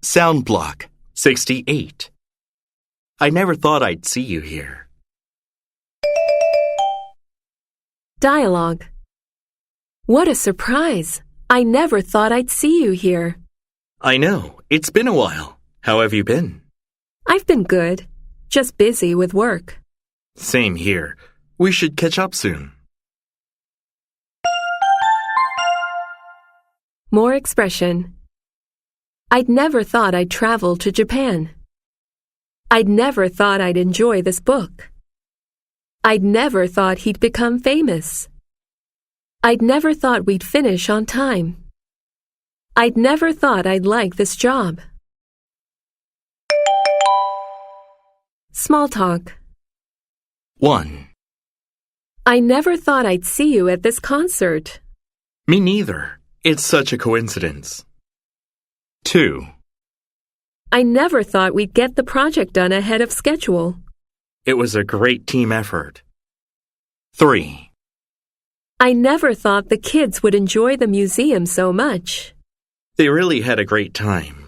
Sound block 68. I never thought I'd see you here. Dialogue. What a surprise! I never thought I'd see you here. I know. It's been a while. How have you been? I've been good. Just busy with work. Same here. We should catch up soon. More expression. I'd never thought I'd travel to Japan. I'd never thought I'd enjoy this book. I'd never thought he'd become famous. I'd never thought we'd finish on time. I'd never thought I'd like this job. Small talk. 1. I never thought I'd see you at this concert. Me neither. It's such a coincidence. 2. I never thought we'd get the project done ahead of schedule. It was a great team effort. 3. I never thought the kids would enjoy the museum so much. They really had a great time.